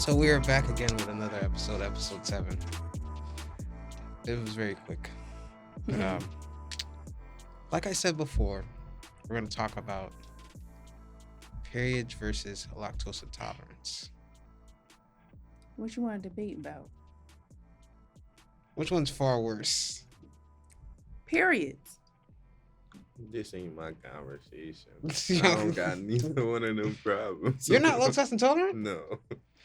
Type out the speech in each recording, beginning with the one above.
So we are back again with another episode 7. It was very quick. But like I said before, we're gonna talk about periods versus lactose intolerance. What you want to debate about? Which one's far worse? Periods. This ain't my conversation. I don't got neither one of them problems. You're not lactose intolerant? No.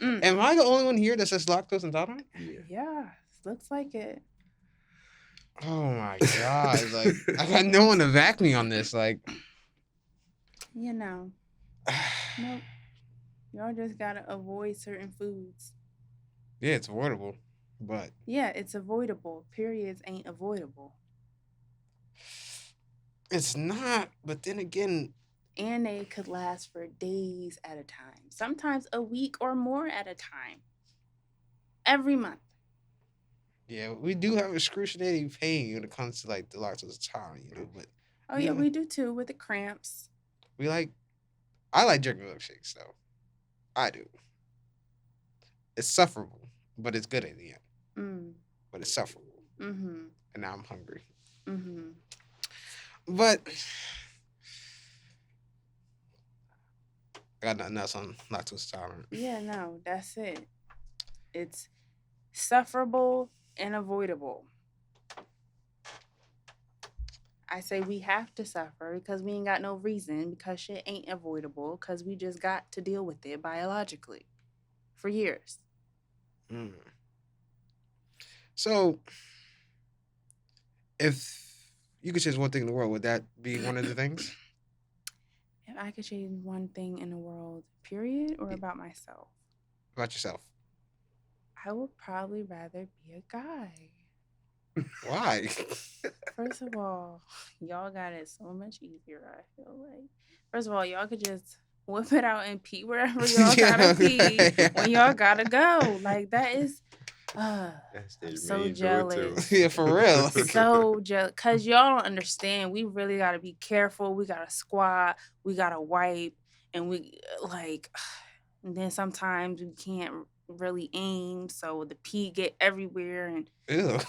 Am I the only one here that says lactose intolerant? Yeah, looks like it. Oh my god! Like I got no one to back me on this. Like, Nope. Y'all just gotta avoid certain foods. yeah, it's avoidable, but Yeah, it's avoidable. Periods ain't avoidable. it's not. But then again, And they could last for days at a time. Sometimes a week or more at a time. Every month. yeah, we do have excruciating pain when it comes to like the lactose intolerant, But Oh yeah, we do too with the cramps. I like drinking milkshakes though. I do. It's sufferable, but it's good in the end. But it's sufferable. And now I'm hungry. But I got nothing else on lactose intolerant. Yeah, no, that's it. It's sufferable and avoidable. I say we have to suffer because we ain't got no reason, because shit ain't avoidable, because we just got to deal with it biologically for years. So, if you could change one thing in the world, would that be one of the things? If I could change one thing in the world, period, or about myself? About yourself. I would probably rather be a guy. Why? First of all, y'all got it so much easier, I feel like. First of all, y'all could just whip it out and pee wherever y'all gotta pee when y'all gotta go. Like, that is... I'm so jealous. Yeah, for real. So jealous. Because y'all don't understand. We really got to be careful. We got to squat. We got to wipe. And we, and then sometimes we can't really aim, so the pee get everywhere. And Ew.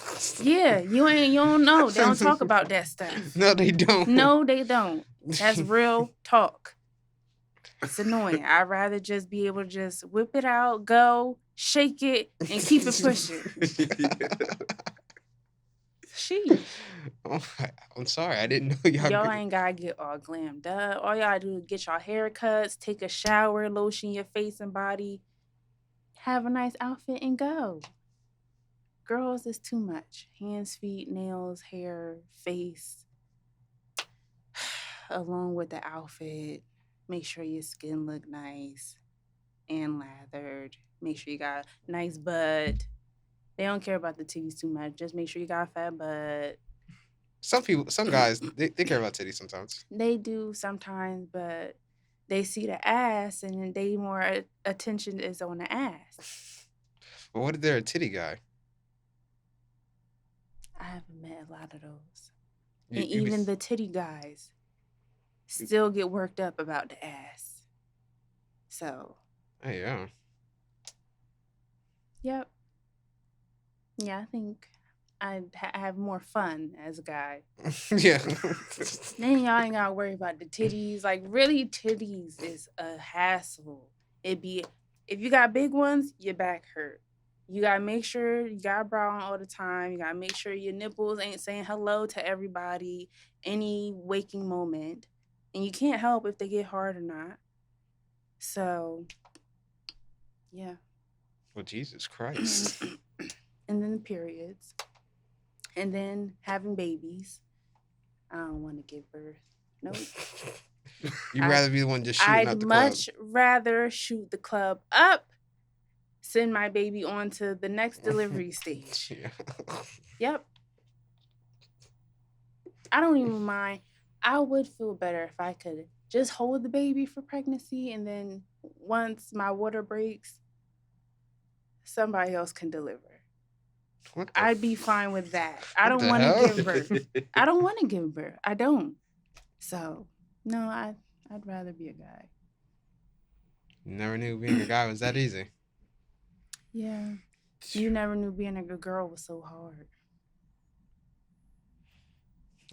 Yeah, you don't know. They don't talk about that stuff. No, they don't. No, they don't. That's real talk. It's annoying. I'd rather just be able to just whip it out, go, shake it, and keep it pushing. Sheesh. Oh, I'm sorry. I didn't know y'all ain't gotta get all glammed up. All y'all do is get y'all haircuts, take a shower, lotion your face and body, have a nice outfit, and go. Girls is too much. Hands, feet, nails, hair, face, along with the outfit. Make sure your skin look nice and lathered. Make sure you got a nice butt. They don't care about the titties too much. Just make sure you got a fat butt. Some guys, they care about titties sometimes. They do sometimes, but they see the ass and they more attention is on the ass. But what if they're a titty guy? I haven't met a lot of those. And even the titty guys still get worked up about the ass. So. Hey, yeah. Yep. Yeah, I think I'd have more fun as a guy. Yeah. Then y'all ain't gotta worry about the titties. Like, really, titties is a hassle. If you got big ones, your back hurt. You gotta make sure you got a bra on all the time. You gotta make sure your nipples ain't saying hello to everybody any waking moment. And you can't help if they get hard or not. So, yeah. Well, Jesus Christ. And then the periods. And then having babies. I don't want to give birth. Nope. You'd rather be the one just shooting out the club. I'd much rather shoot the club up, send my baby on to the next delivery stage. Yeah. Yep. I don't even mind. I would feel better if I could just hold the baby for pregnancy, and then once my water breaks, somebody else can deliver. I'd be fine with that. I don't want to give birth. I don't want to give birth. I don't. So, no, I'd rather be a guy. Never knew being a guy was that easy. Yeah. You never knew being a good girl was so hard.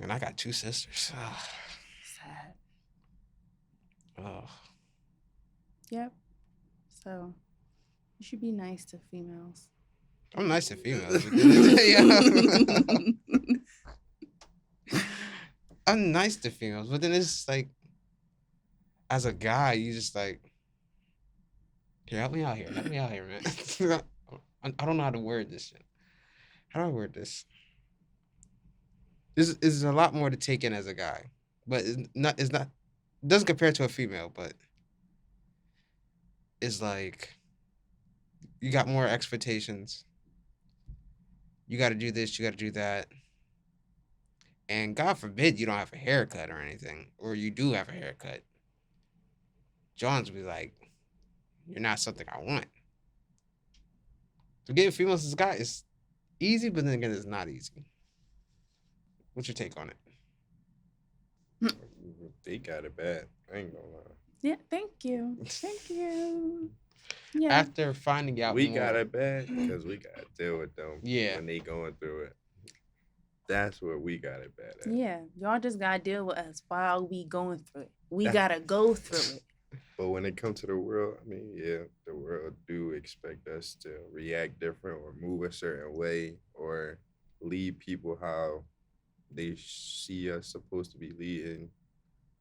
And I got 2 sisters. Sad. Oh. Yep. So you should be nice to females. I'm nice to females. But then, I'm nice to females, but then it's like, as a guy, you just like, here, help me out here. Help me out here, man. I don't know how to word this shit. How do I word this? This is a lot more to take in as a guy, but it's not, it doesn't compare to a female, but it's like, you got more expectations. You got to do this, you got to do that. And God forbid you don't have a haircut or anything, or you do have a haircut. John's be like, you're not something I want. So getting females as a guy is easy, but then again, it's not easy. What's your take on it? They got it bad. I ain't gonna lie. Yeah, thank you. Thank you. Yeah. After finding out We more, got it bad because we got to deal with them Yeah. when they going through it. That's where we got it bad at. Yeah. Y'all just gotta deal with us while we going through it. We That- gotta go through it. But when it comes to the world, I mean, yeah, the world do expect us to react different or move a certain way or lead people how they see us supposed to be leading.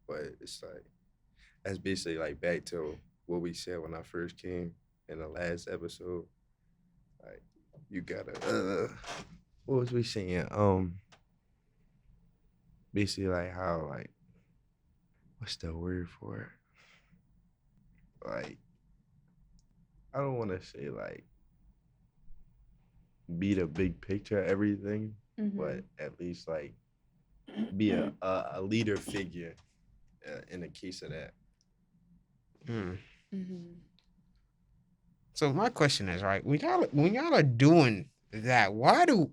But it's like, that's basically like back to what we said when I first came in the last episode. Like, you gotta, what was we saying? Basically like how, like, what's the word for it? Like, I don't want to say like be the big picture of everything, but at least like be a leader figure in the case of that. So my question is, right, when y'all are doing that, why do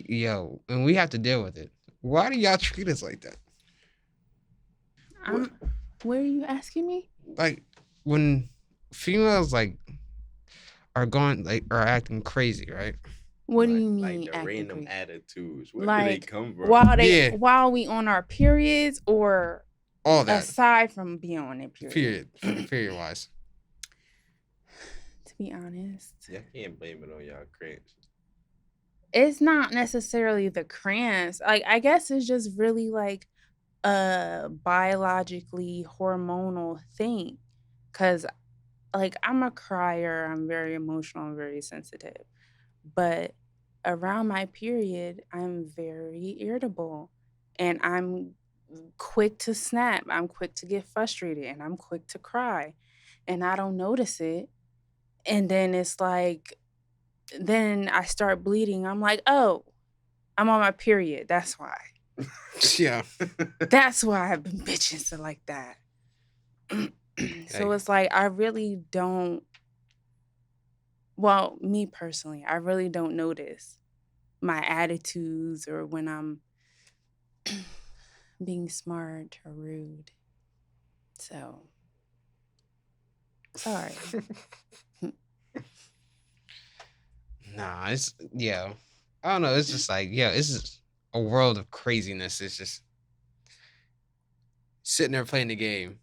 yo, and we have to deal with it, why do y'all treat us like that? What are you asking me? Like, when females like are acting crazy, right? What do you mean? Like the acting random crazy? attitudes. Where Like, do they come from? while we on our periods, or All that. aside from being on their period? Period wise. To be honest, Yeah, I can't blame it on y'all cramps. it's not necessarily the cramps. Like, I guess it's just really like a biologically hormonal thing. Cause like, I'm a crier, I'm very emotional, I'm very sensitive. But around my period, I'm very irritable, and I'm quick to snap. I'm quick to get frustrated, and I'm quick to cry, and I don't notice it. And then it's like, then I start bleeding. I'm like, oh, I'm on my period. That's why. Yeah. That's why I've been bitching so like that. So it's like, I really don't, well, me personally, I really don't notice my attitudes or when I'm being smart or rude. So, sorry. Nah, it's, yeah. I don't know. It's just like, yeah, it's just a world of craziness. It's just sitting there playing the game.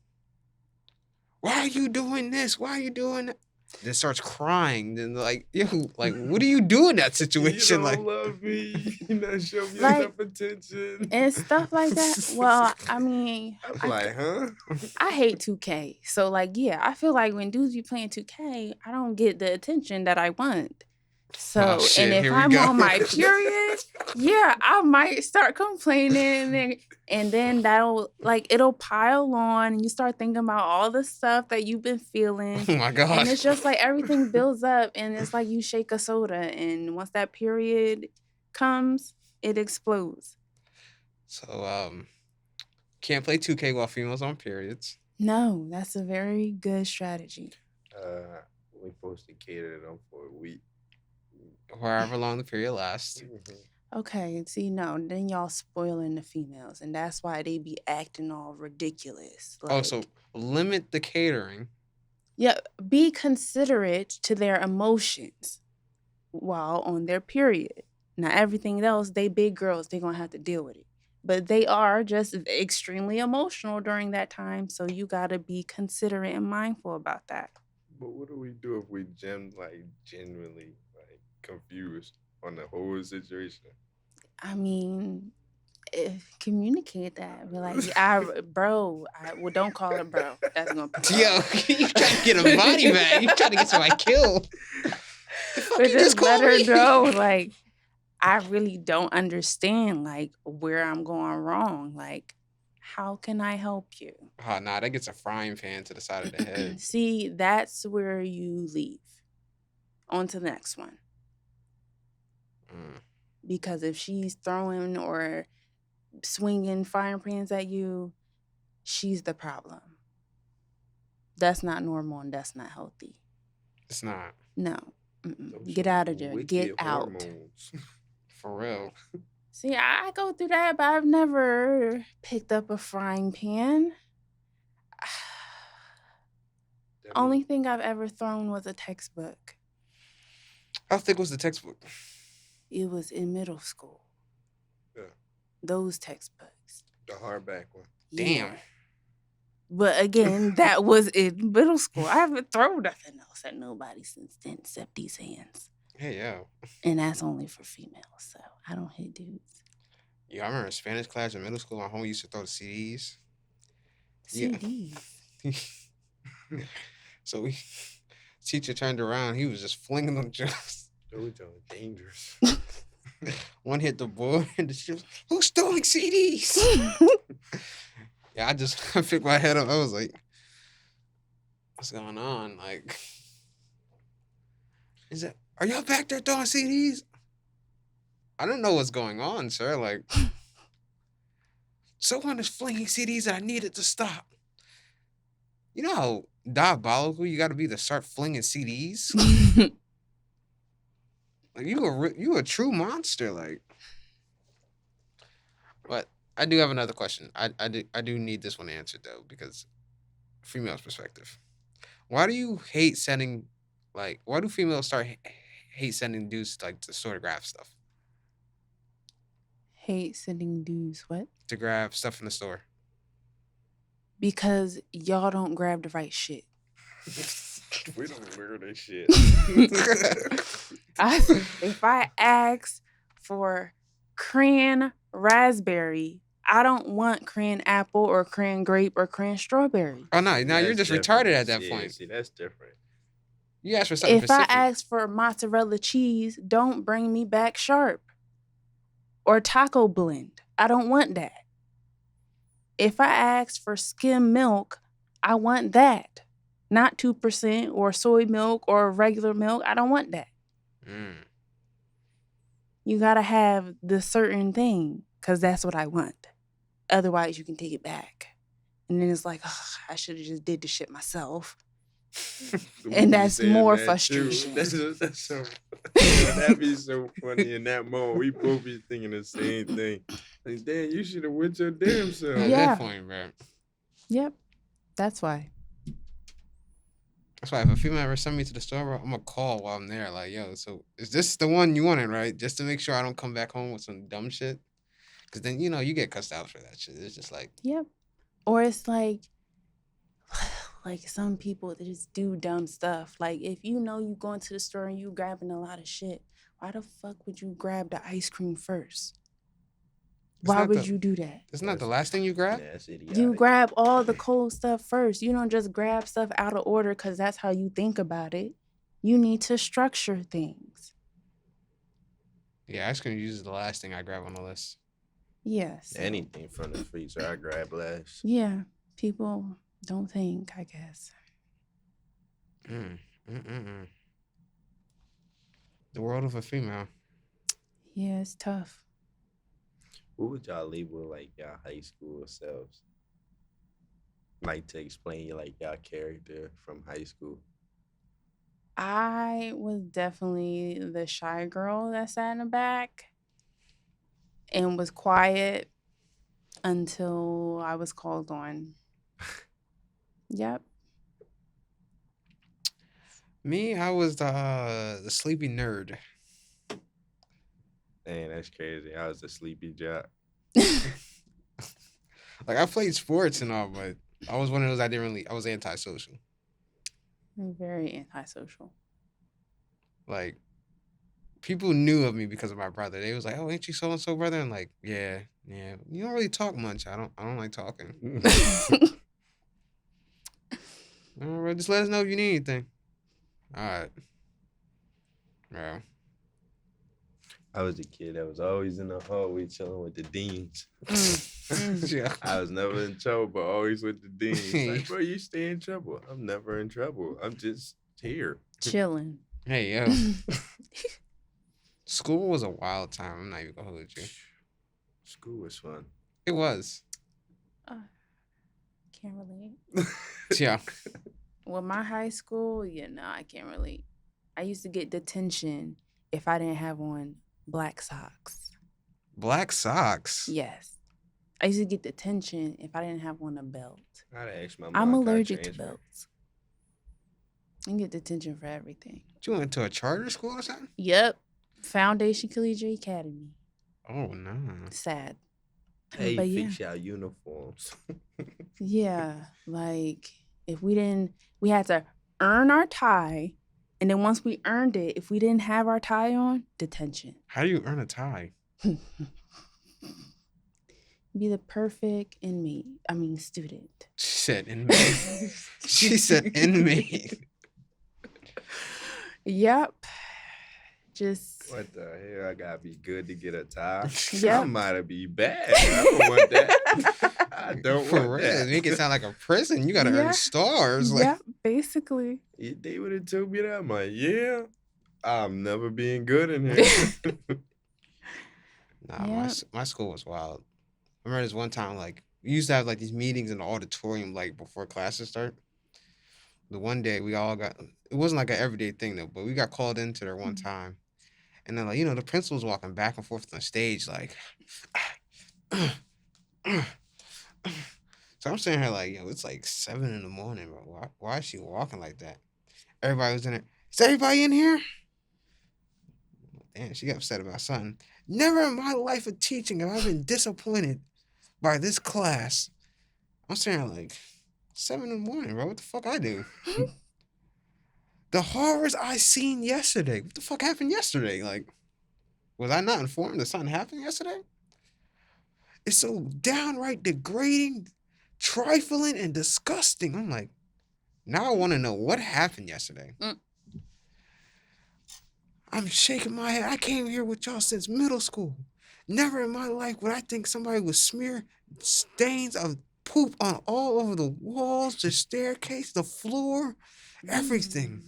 Why are you doing this? Why are you doing that? Then starts crying. Then like, yo, like, what do you do in that situation? You Like, don't love me. You not show me Like, enough attention. And stuff like that. Well, I mean, I'm like, huh? I hate 2K. So, like, yeah, I feel like when dudes be playing 2K, I don't get the attention that I want. So, shit, and if here we I'm go. on my period, yeah, I might start complaining, and then it'll pile on, and you start thinking about all the stuff that you've been feeling. oh my god. And it's just like everything builds up, and it's like you shake a soda, and once that period comes, it explodes. So, can't play 2K while females on periods. No, that's a very good strategy. We supposed to cater to them for a week. However long the period lasts. Okay, see, no, then y'all spoiling the females, and that's why they be acting all ridiculous. Like, Oh, so limit the catering. Yeah, be considerate to their emotions while on their period. Now, everything else, they big girls, they gonna have to deal with it. But they are just extremely emotional during that time, so you gotta be considerate and mindful about that. But what do we do if we genuinely confused on the whole situation? I mean, communicate that. Be like, well, don't call her bro. That's gonna piss her Yo, off. you trying to get a body bag? You trying to get somebody killed? The fuck But you just just let called her me? know, like, I really don't understand, like, where I'm going wrong. Like, how can I help you? Oh, nah, that gets a frying pan to the side of the head. See, that's where you leave. On to the next one. Mm. Because if she's throwing or swinging frying pans at you, she's the problem. That's not normal and that's not healthy. It's not. No. Those Get are out of there. Get wicked out. hormones. For real. See, I go through that, but I've never picked up a frying pan. That Only mean- thing I've ever thrown was a textbook. How thick was the textbook? It was in middle school. Yeah. Those textbooks. the hardback one. Damn. Yeah. But again, that was in middle school. I haven't thrown nothing else at nobody since then except these hands. Hey, yo. And that's only for females, so I don't hit dudes. Yeah, I remember in Spanish class in middle school, my homie used to throw the CDs. Yeah. CDs. So teacher turned around, he was just flinging them just. Those are dangerous. One hit the board and the shit was, who's throwing CDs? Yeah, I picked my head up. I was like, what's going on? Like, are y'all back there throwing CDs? I don't know what's going on, sir. Like, someone is flinging CDs and I need it to stop. You know how diabolical you got to be to start flinging CDs? Like, you a true monster. Like, but I do have another question. I do need this one answered though, because female's perspective. Why do you hate sending, like, why do females hate sending dudes like to sort of grab stuff? Hate sending dudes what? To grab stuff in the store. Because y'all don't grab the right shit. We don't wear that shit. If I ask for cran raspberry, I don't want cran apple or cran grape or cran strawberry. Oh no, now you're That's just different. retarded at that See, point. See, that's different. You asked for something If I specific. ask for mozzarella cheese, don't bring me back sharp or taco blend. I don't want that. If I ask for skim milk, I want that. Not 2% or soy milk or regular milk. I don't want that. Mm. You gotta have the certain thing because that's what I want. Otherwise, you can take it back. And then it's like, I should have just did the shit myself. And that's more frustration. That's so, that'd be so funny in that moment. We both be thinking the same thing. Like, damn, you should have went your damn self. At Yeah. that point, bro. Yep. That's why. That's why if a female ever send me to the store, bro, I'm gonna call while I'm there. Like, yo, so is this the one you wanted, right? Just to make sure I don't come back home with some dumb shit. Cause then you get cussed out for that shit. It's just like, Yep. Or it's like some people that just do dumb stuff. Like if you know you going to the store and you grabbing a lot of shit, why the fuck would you grab the ice cream first? Why would you do that? Isn't that the last thing you grab? Yeah, that's idiotic. You grab all the cold stuff first. You don't just grab stuff out of order because that's how you think about it. You need to structure things. Yeah, ice cream is the last thing I grab on the list. Yes. Anything from the freezer, I grab last. Yeah. People don't think, I guess. The world of a female. Yeah, it's tough. Who would y'all label like y'all high school selves? Like to explain y'all character from high school. I was definitely the shy girl that sat in the back and was quiet until I was called on. Yep. Me, I was the sleepy nerd. Dang, that's crazy. I was a sleepy jock. Like I played sports and all, but I was one of those I didn't really. I was antisocial. I'm very antisocial. Like people knew of me because of my brother. They was like, "Oh, ain't you so and so brother?" And like, yeah, yeah. You don't really talk much. I don't like talking. All right, just let us know if you need anything. All right, bro. I was the kid that was always in the hallway chilling with the deans. Yeah. I was never in trouble, but always with the deans. Like, bro, you stay in trouble. I'm never in trouble. I'm just here. Chilling. Hey, yo. School was a wild time. I'm not even gonna hold you. School was fun. It was. Can't relate. Yeah. Well, my high school, yeah, no, I can't relate. I used to get detention if I didn't have on black socks. Black socks. Yes. I used to get detention if I didn't have on a belt. I'd ask my mom. I'm "Can I allergic to transfer?" belts. I get detention for everything. You went to a charter school or something? Yep. Foundation Collegiate Academy. Oh no. Sad. Hey, But fix y'all uniforms. Yeah. Like if we didn't, we had to earn our tie. And then once we earned it, if we didn't have our tie on, detention. How do you earn a tie? Be the perfect inmate. I mean, student. She said inmate. She said inmate. Yep. Just. What the hell? I gotta be good to get a tie. Yep. I might be bad. I don't want that. I don't For want real. that. Make it sound like a prison. You gotta Yeah. earn stars. Like, Yeah, basically. If they would have told me that, I'm like, yeah, I'm never being good in here. nah, Yeah. my school was wild. I remember this one time, like, we used to have like these meetings in the auditorium, like before classes start. The one day we all got, it wasn't like an everyday thing though, but we got called into there one time. And then, like, the principal was walking back and forth on the stage, like, so I'm sitting here like, yo, it's like 7 in the morning, bro. Why is she walking like that? Everybody was in there. Is everybody in here? Damn, she got upset about something. Never in my life of teaching have I been disappointed by this class. I'm sitting here like, 7 in the morning, bro. What the fuck I do? The horrors I seen yesterday. What the fuck happened yesterday? Like, was I not informed that something happened yesterday? It's so downright degrading, trifling, and disgusting. I'm like, now I want to know what happened yesterday. I'm shaking my head. I came here with y'all since middle school. Never in my life would I think somebody would smear stains of poop on all over the walls, the staircase, the floor, everything.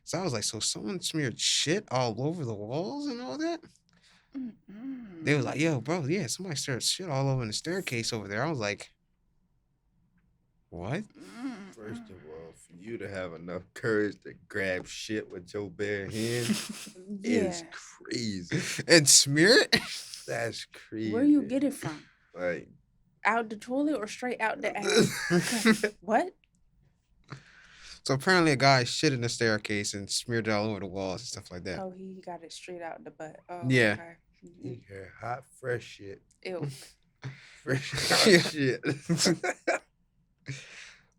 So I was like, so someone smeared shit all over the walls and all that? They was like, yo, bro, yeah, somebody smeared shit all over the staircase over there. I was like, what? First of all, for you to have enough courage to grab shit with your bare hands is crazy. And smear it? That's crazy. Where you get it from? Like, out the toilet or straight out the ass? What? So apparently a guy shit in the staircase and smeared it all over the walls and stuff like that. Oh, he got it straight out the butt. Oh, Yeah. Okay. you hear hot, fresh shit. Ew. Fresh hot shit.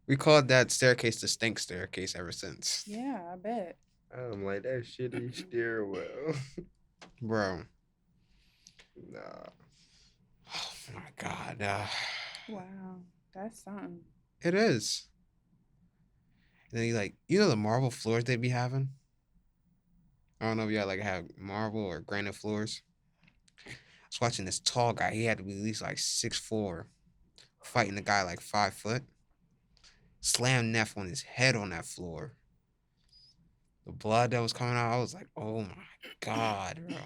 We called that staircase the stink staircase ever since. Yeah, I bet. I'm like, that shitty stairwell. Bro. Nah. Oh my God. Wow. That's something. It is. And then the marble floors they be having? I don't know if y'all like have marble or granite floors. I was watching this tall guy. He had to be at least like 6'4", fighting the guy like 5 foot. Slammed Neff on his head on that floor. The blood that was coming out, I was like, oh my God, bro.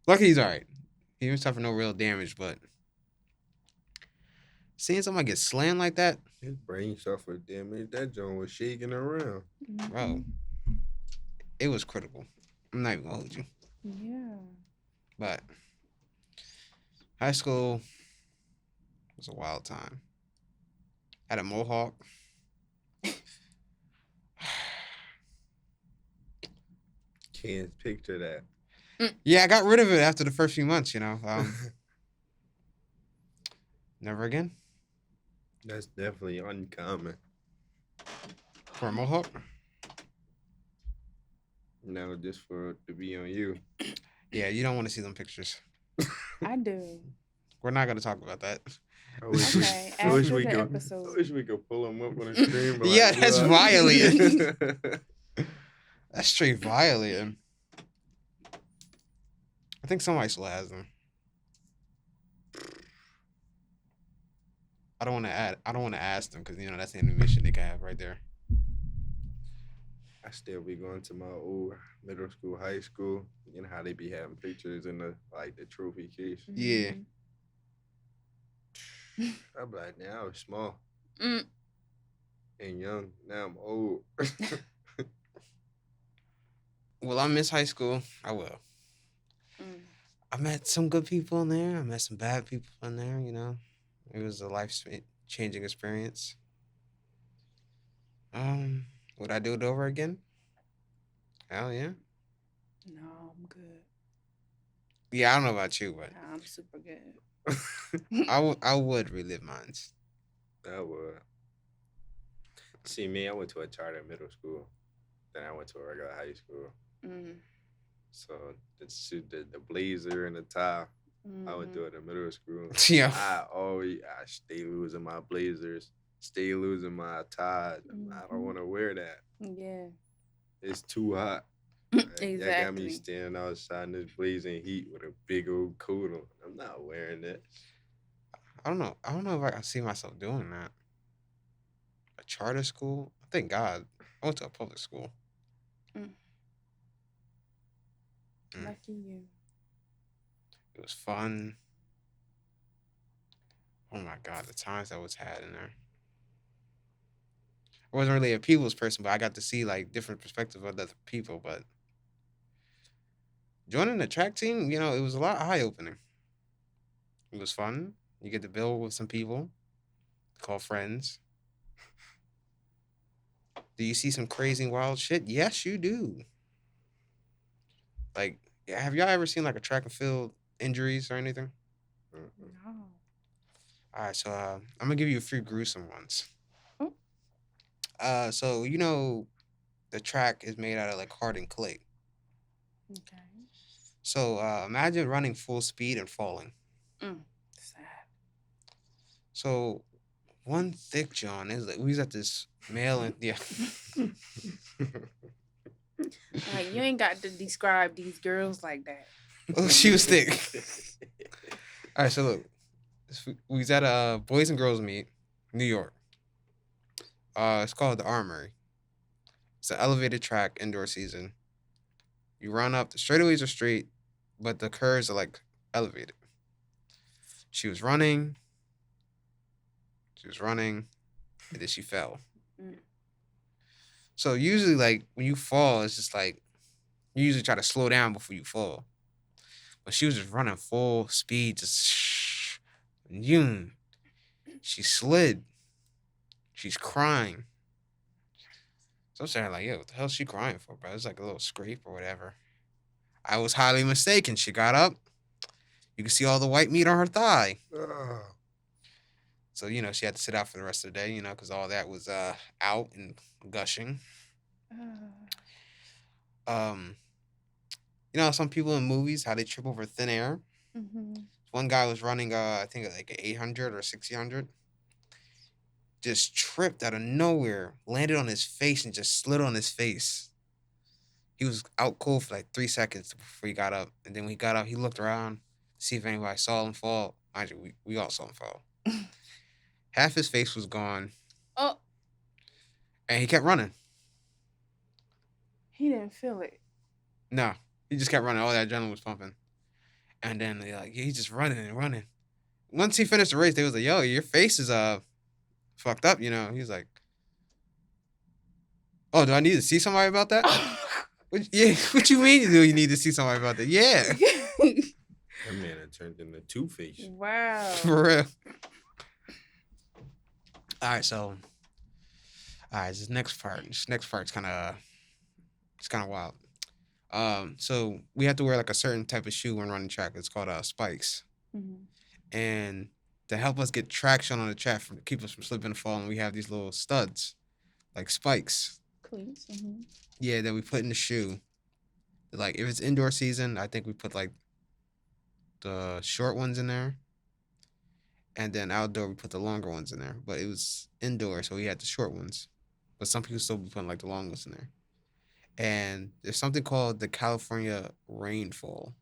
Lucky he's all right. He didn't suffer no real damage, but seeing somebody get slammed like that, His brain suffered damage. That joint was shaking around. bro, it was critical. I'm not even gonna hold you. Yeah. But high school was a wild time. Had a mohawk. can't picture that. Yeah, I got rid of it after the first few months. Never again That's definitely uncommon. for a mohawk. Now just for it to be on you. Yeah, you don't want to see them pictures. I do. We're not gonna talk about that. I wish Okay, I wish after we the could. episode. I wish we could pull them up on the screen. But Yeah, like, that's look. violating. That's straight violating. I think somebody still has them. I don't want to add. I don't want to ask them because that's the animation they can have right there. I still be going to my old middle school, high school. You know how they be having pictures in the trophy case. Yeah. I'm like, now I was small Mm. and young. Now I'm old. Will I miss high school? I will. Mm. I met some good people in there. I met some bad people in there. It was a life-changing experience. Would I do it over again? Hell yeah. No, I'm good. Yeah, I don't know about you, but Nah, I'm super good. I would relive mine. I would. See me, I went to a charter middle school. Then I went to a regular high school. Mm. So the suit, the blazer and the tie, I would do Mhm. it in middle school. Yeah. I stay losing my blazers, stay losing my ties. I don't want to wear that. Yeah. It's too hot. That got me Exactly. standing outside in this blazing heat with a big old coat on. I'm not wearing that. I don't know. I don't know if I can see myself doing that. A charter school? Thank God. I went to a public school. Mm. Lucky you. It was fun. Oh my God, the times that was had in there. I wasn't really a people's person, but I got to see different perspectives of other people. But joining the track team, it was a lot eye opening. It was fun. You get to build with some people, call friends. Do you see some crazy wild shit? Yes, you do. Have y'all ever seen a track and field injuries or anything? No. All right, so I'm gonna give you a few gruesome ones. Oh. So the track is made out of hardened clay. Okay. So imagine running full speed and falling. Sad. So one thick John is we was at this male and yeah. You ain't got to describe these girls like that. Oh, she was thick. All right, so look, we was at a Boys and Girls Meet, New York. It's called the Armory. It's an elevated track, indoor season. You run up, the straightaways are straight, but the curves are elevated. She was running, and then she fell. Mm. So usually, when you fall, it's just you usually try to slow down before you fall. But she was just running full speed, just yoom. She slid. She's crying. So I'm saying, yo, what the hell is she crying for, bro? It's a little scrape or whatever. I was highly mistaken. She got up. You can see all the white meat on her thigh. So, she had to sit out for the rest of the day, because all that was out and gushing. Some people in movies, how they trip over thin air. Mm-hmm. One guy was running, I think, an 800 or 600. Just tripped out of nowhere, landed on his face, and just slid on his face. He was out cold for 3 seconds before he got up. And then when he got up, he looked around to see if anybody saw him fall. Mind you, we all saw him fall. Half his face was gone. Oh. And he kept running. He didn't feel it. No. He just kept running. All that adrenaline was pumping. And then they're he's just running and running. Once he finished the race, they was like, yo, your face is fucked up, He's like, oh, do I need to see somebody about that? What you mean you need to see somebody about that? Yeah. That man had turned into Two-Face. Wow. For real. All right, this next part's kind of wild. So we have to wear like a certain type of shoe when running track. It's called spikes, Mm-hmm. and to help us get traction on the track, from keep us from slipping and falling, we have these little studs like spikes. Cleats. Mm-hmm. Yeah, that we put in the shoe. Like if it's indoor season, I think we put like the short ones in there, and then outdoor we put the longer ones in there. But it was indoor, so we had the short ones. But some people still be putting like the long ones in there. And there's something called the California rainfall.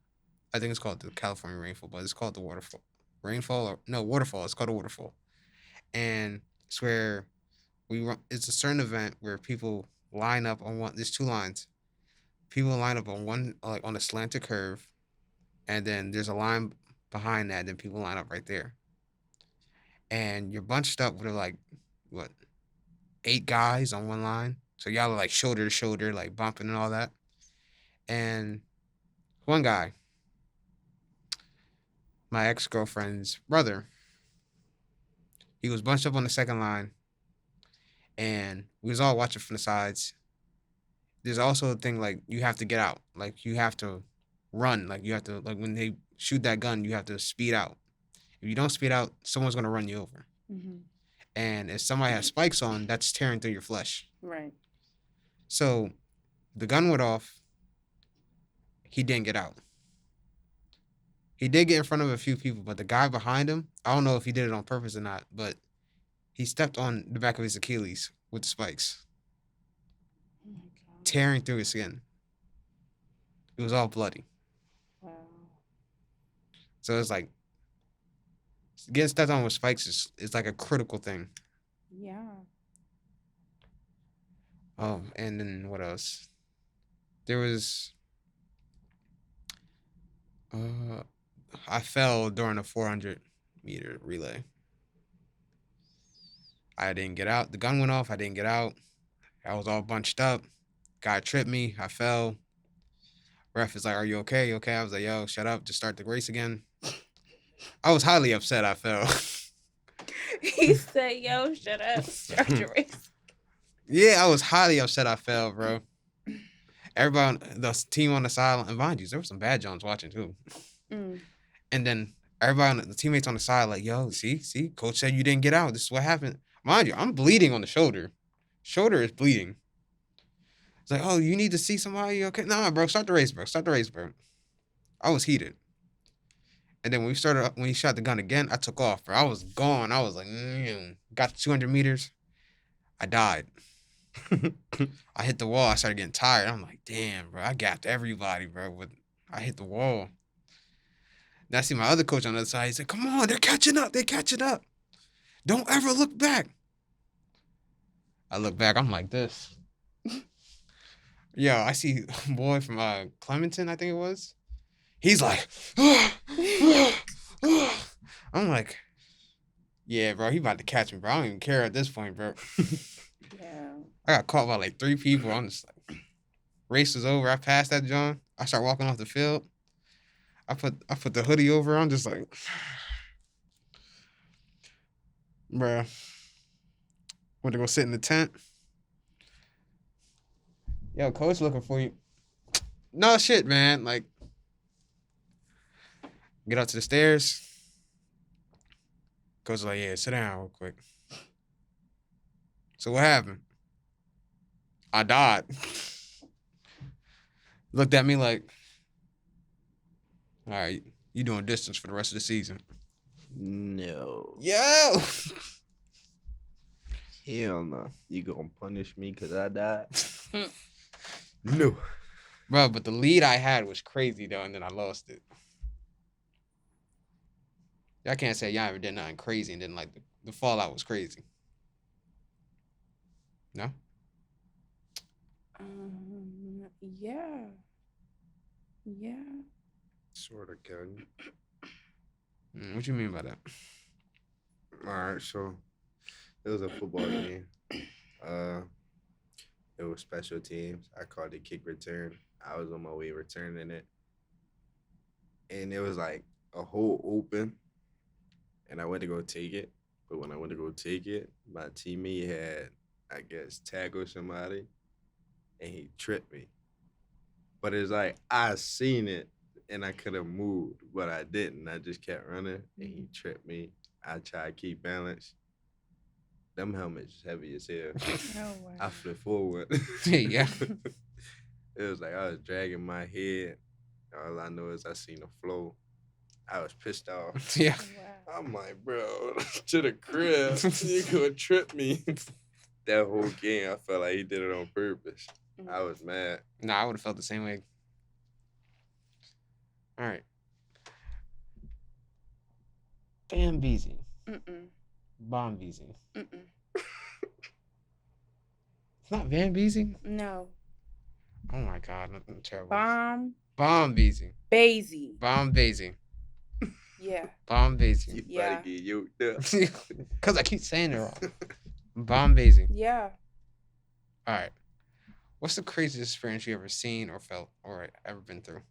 I think it's called the California rainfall, but it's called the waterfall. Rainfall or no waterfall. It's called a waterfall, and it's where we run. It's a certain event where people line up on one. There's two lines. People line up on one, like on a slanted curve, and then there's a line behind that. Then people line up right there, and you're bunched up with like what 8 guys on one line. So y'all are like shoulder to shoulder, like bumping and all that. And one guy, my ex girlfriend's brother, he was bunched up on the second line, and we was all watching from the sides. There's also a thing like you have to get out, like you have to run, like you have to like when they shoot that gun, you have to speed out. If you don't speed out, someone's gonna run you over. Mm-hmm. And if somebody has spikes on, that's tearing through your flesh. Right. So the gun went off. He didn't get out. He did get in front of a few people, but the guy behind him, I don't know if he did it on purpose or not, but he stepped on the back of his Achilles with the spikes, Oh my God. tearing through his skin. It was all bloody. Wow. So it's like getting stepped on with spikes is like a critical thing. Yeah. Oh, and then what else? There was I fell during a 400-meter relay. I didn't get out. The gun went off. I didn't get out. I was all bunched up. Guy tripped me. I fell. Ref is like, "Are you okay? You okay?" I was like, "Yo, shut up. Just start the race again." I was highly upset. I fell. He said, "Yo, shut up. Start your race." Yeah, I was highly upset. I fell, bro. Everybody, the team on the side, and mind you, there were some bad Jones watching too. Mm. And then everybody, the teammates on the side, like, "Yo, see, coach said you didn't get out. This is what happened." Mind you, I'm bleeding on the shoulder. Shoulder is bleeding. It's like, "Oh, you need to see somebody." Okay, nah, bro, start the race, bro. Start the race, bro. I was heated. And then when he shot the gun again, I took off, bro. I was gone. I was like, got to 200 meters. I died. I hit the wall. I started getting tired. I'm like, damn, bro. I gapped everybody, bro. But I hit the wall. Then I see my other coach on the other side. He said, "Come on, they're catching up. They're catching up. Don't ever look back." I look back. I'm like this. Yo, I see a boy from Clementon, I think it was. He's like, I'm like, yeah, bro, he about to catch me, bro. I don't even care at this point, bro. Yeah. I got caught by like 3 people. I'm just like, race was over. I passed that John. I start walking off the field. I put the hoodie over. I'm just like, bro, went to go sit in the tent. Yo, coach looking for you. No shit, man. Like, get up to the stairs. Coach was like, "Yeah, sit down real quick." So what happened? I died. Looked at me like, "All right, you doing distance for the rest of the season." No. Yo! Hell no. You gonna punish me because I died? No. Bro, but the lead I had was crazy though, and then I lost it. Y'all can't say y'all ever did nothing crazy and then like the fallout was crazy. No? Yeah. Yeah. Sort of can. What you mean by that? All right, so it was a football game. It was special teams. I called it kick return. I was on my way returning it, and it was like a hole open, and I went to go take it. But when I went to go take it, my teammate had, I guess, tackled somebody, and he tripped me. But it's like I seen it and I could have moved, but I didn't. I just kept running and he tripped me. I tried to keep balance. Them helmets heavy as hell. Oh I wow. flipped forward. Yeah. It was like I was dragging my head. All I know is I seen the flow. I was pissed off. Yeah. Wow. I'm like, bro, to the crib. You gonna trip me. That whole game, I felt like he did it on purpose. I was mad. Nah, I would have felt the same way. All right. Bam Beezy. Mm-mm. Bomb Beezy. Mm-mm. It's not Van Beezy? No. Oh my god, I'm terrible. Bomb Beezy. Basie. Bomb Beezy. Yeah. Bomb Beezy. You Yeah. better get yoked up. Because I keep saying it wrong. Bomb Beezy. Yeah. All right. What's the craziest experience you ever seen or felt or ever been through?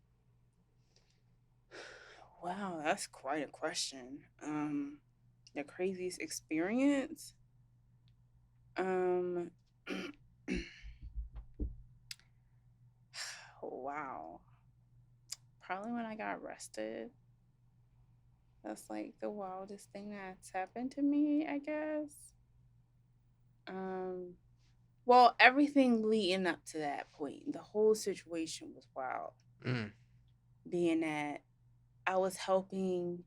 Wow, that's quite a question. The craziest experience. Um. Wow. Probably when I got arrested. That's like the wildest thing that's happened to me, I guess. Well, everything leading up to that point, the whole situation was wild. Mm. Being that I was helping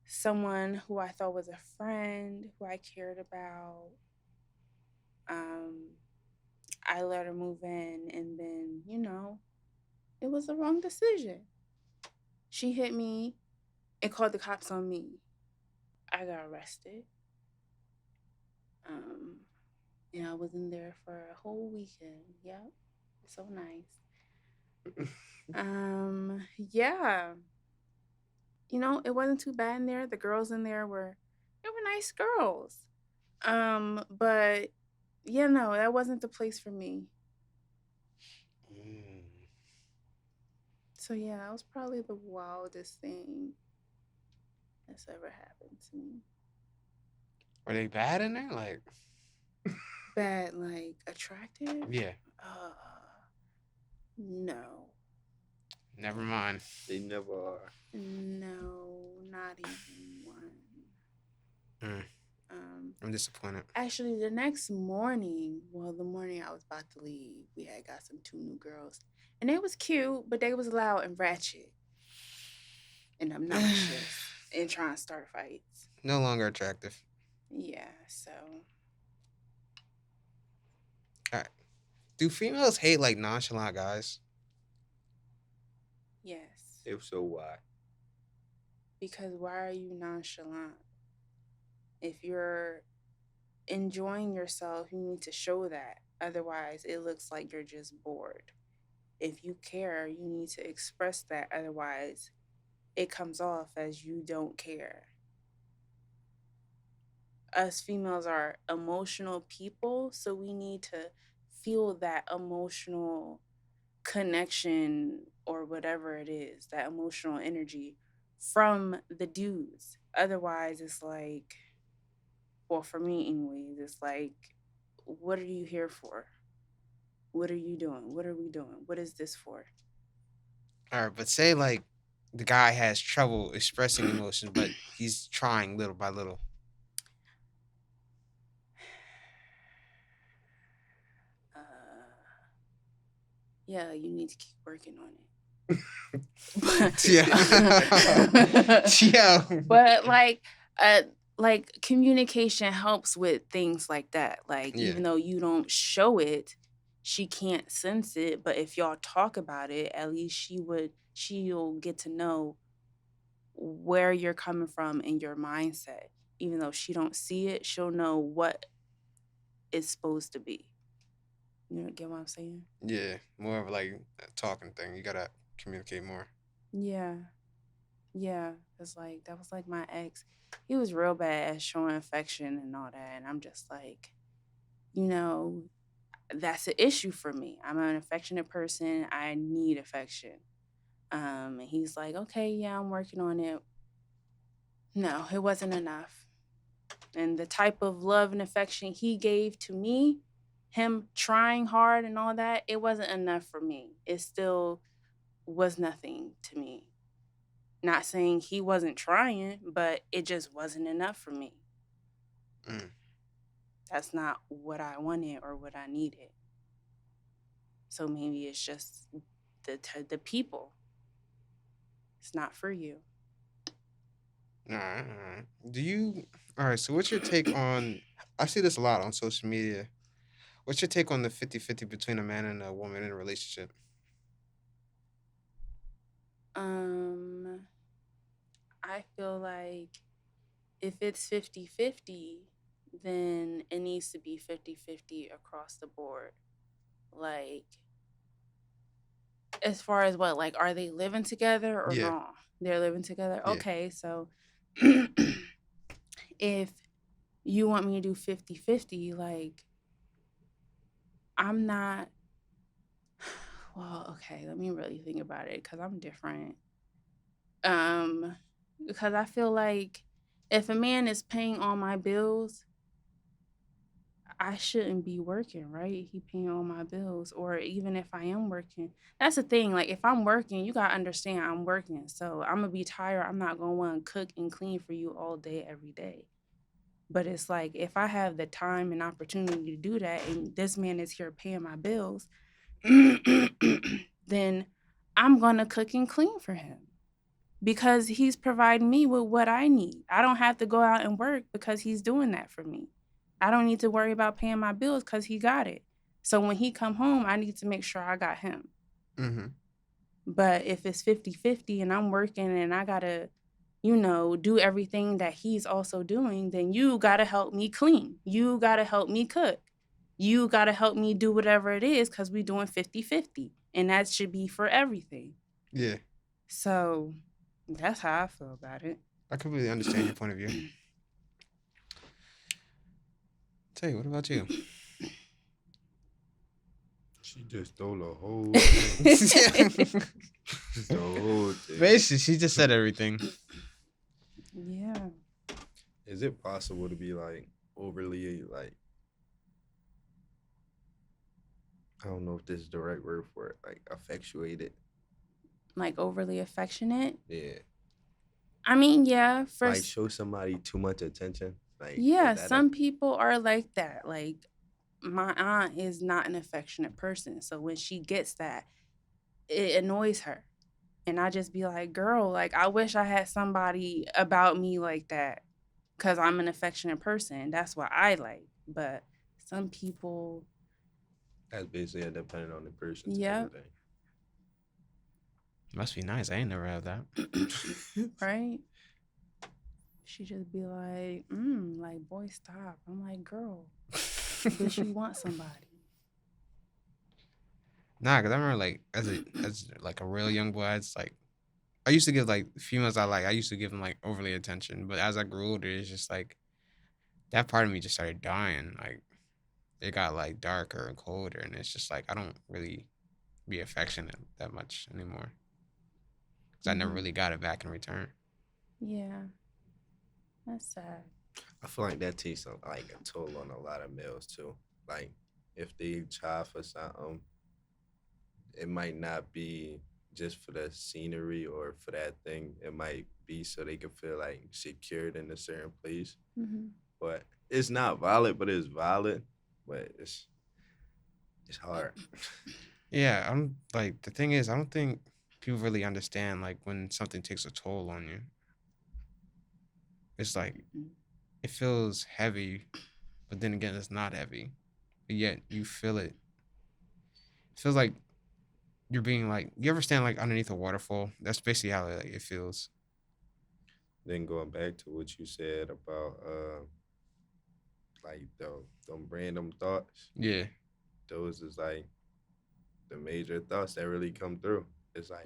someone who I thought was a friend, who I cared about. I let her move in, and then, it was the wrong decision. She hit me and called the cops on me. I got arrested. And I was in there for a whole weekend. Yep. So nice. Yeah. It wasn't too bad in there. The girls in there were nice girls. But yeah, no, that wasn't the place for me. So yeah, that was probably the wildest thing that's ever happened to me. Were they bad in there? Like, Bad, like attractive? yeah. No. Never mind. They never are. No, not even one. I'm disappointed. Actually, the next morning, the morning I was about to leave, we had got some 2 new girls. And they was cute, but they was loud and ratchet. And obnoxious. And trying to start fights. No longer attractive. Yeah, so. All right. Do females hate like nonchalant guys? Yes. If so, why? Because why are you nonchalant? If you're enjoying yourself, you need to show that. Otherwise, it looks like you're just bored. If you care, you need to express that. Otherwise, it comes off as you don't care. Us females are emotional people, so we need to feel that emotional connection or whatever it is, that emotional energy from the dudes. Otherwise, it's like, well, for me anyways, it's like, what are you here for? What are you doing? What are we doing? What is this for? All right, but say like the guy has trouble expressing emotions, but he's trying little by little. Yeah, you need to keep working on it. Yeah. But like communication helps with things like that. Like even though you don't show it, she can't sense it. But if y'all talk about it, at least she'll get to know where you're coming from in your mindset. Even though she don't see it, she'll know what it's supposed to be. You get what I'm saying? Yeah, more of like a talking thing. You gotta communicate more. Yeah. It's like that was like my ex. He was real bad at showing affection and all that. And I'm just like, that's an issue for me. I'm an affectionate person. I need affection. And he's like, okay, yeah, I'm working on it. No, it wasn't enough. And the type of love and affection he gave to me him trying hard and all that, it wasn't enough for me. It still was nothing to me. Not saying he wasn't trying, but it just wasn't enough for me. Mm. That's not what I wanted or what I needed. So maybe it's just the people. It's not for you. All right, all right. Do you? All right. So, what's your take on? I see this a lot on social media. What's your take on the 50-50 between a man and a woman in a relationship? Um, I feel like if it's 50-50, then it needs to be 50-50 across the board. Like, as far as what, like, are they living together or Yeah, no? They're living together. yeah, Okay, so if you want me to do 50-50, like, I'm not, well, okay, let me really think about it because I'm different. Um, because I feel like if a man is paying all my bills, I shouldn't be working, right? He paying all my bills, or even if I am working, that's the thing. Like if I'm working, you gotta understand I'm working, so I'm gonna be tired. I'm not gonna want to cook and clean for you all day, every day. But it's like if I have the time and opportunity to do that, and this man is here paying my bills, then I'm gonna cook and clean for him because he's providing me with what I need. I don't have to go out and work because he's doing that for me. I don't need to worry about paying my bills because he got it. So when he come home, I need to make sure I got him. mm-hmm. But if it's 50-50 and I'm working and I got to, do everything that he's also doing, then you got to help me clean. You got to help me cook. You got to help me do whatever it is because we're doing 50-50. And that should be for everything. Yeah. So that's how I feel about it. I completely understand your point of view. Tell you, what about you? She just stole the whole thing. The whole thing. Basically, she just said everything. Yeah. Is it possible to be like overly like, I don't know if this is the right word for it, like affectuated? Like overly affectionate. Yeah. I mean, yeah, Like show somebody too much attention. Like yeah, is that some people are like that. Like my aunt is not an affectionate person, so when she gets that, it annoys her. And I just be like, "Girl, like I wish I had somebody about me like that cuz I'm an affectionate person. That's what I like." But some people, that's basically depending on the person to yeah, everything. Must be nice. I ain't never had that. right? She just be like, boy, stop. I'm like, girl, but you want somebody. Nah, cause I remember like as like a real young boy, it's like I used to give like females I like. I used to give them like overly attention, but as I grew older, it's just like that part of me just started dying. Like it got like darker and colder, and it's just like I don't really be affectionate that much anymore because I never really got it back in return. Yeah, that's sad. I feel like that takes like a toll on a lot of males too. Like if they try for something, it might not be just for the scenery or for that thing. It might be so they can feel like secured in a certain place. Mm-hmm. But it's not valid, but it's valid. But it's hard. Yeah, I'm like the thing is I don't think people really understand like when something takes a toll on you. It's like it feels heavy, but then again it's not heavy. But yet you feel it. It feels like you're being like you ever stand like underneath a waterfall? That's basically how like, it feels. Then going back to what you said about like them random thoughts, Yeah. those is like the major thoughts that really come through. It's like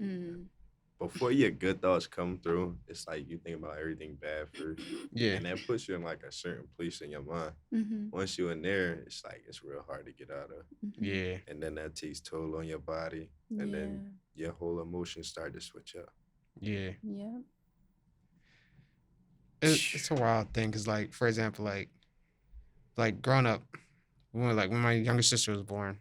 before your good thoughts come through, it's like you think about everything bad first. Yeah. And that puts you in like a certain place in your mind. Mm-hmm. Once you're in there, it's like it's real hard to get out of. Yeah. And then that takes toll on your body. And then your whole emotions start to switch up. Yeah. Yeah. It's a wild thing because like for example like growing up when my younger sister was born,